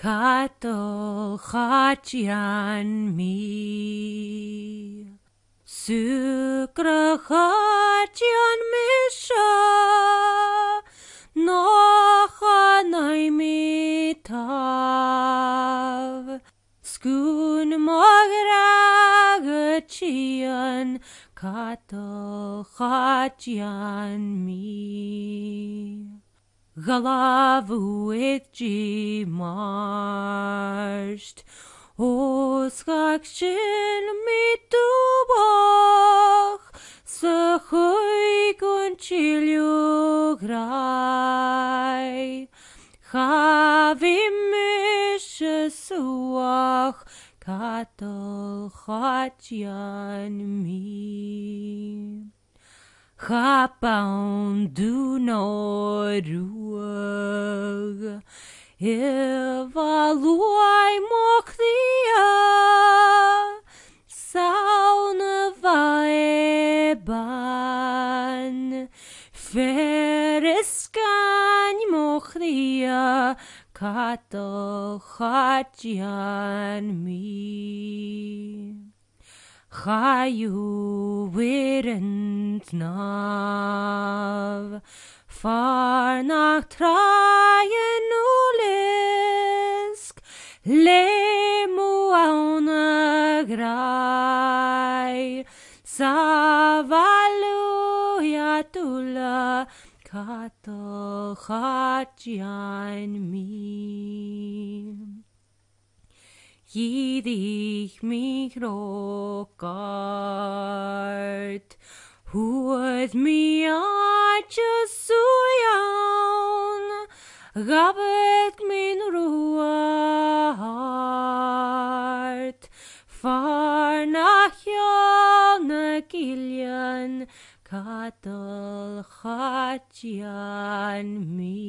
Katol chachian mi. Sukra chachian misha. Nochanai mitav. Skun magragachian. Katol chachian mi. Galavu etji marsht, oskakshin mitubach, sechui conchilio grai, chavimish suach, katol chachian mi. Chapaun du no ruag, evaluai mochdia, sauna vaeban, fereskan mochdia, katol chachian mi. Chayu wirend nav, far nach traien ulisk, lemu auna grai, savaluja tula, katol chachian mi. Yidich mich rokart, huet mi suyan, gabet min ruart, far nach jana gillian, katol chachian mi.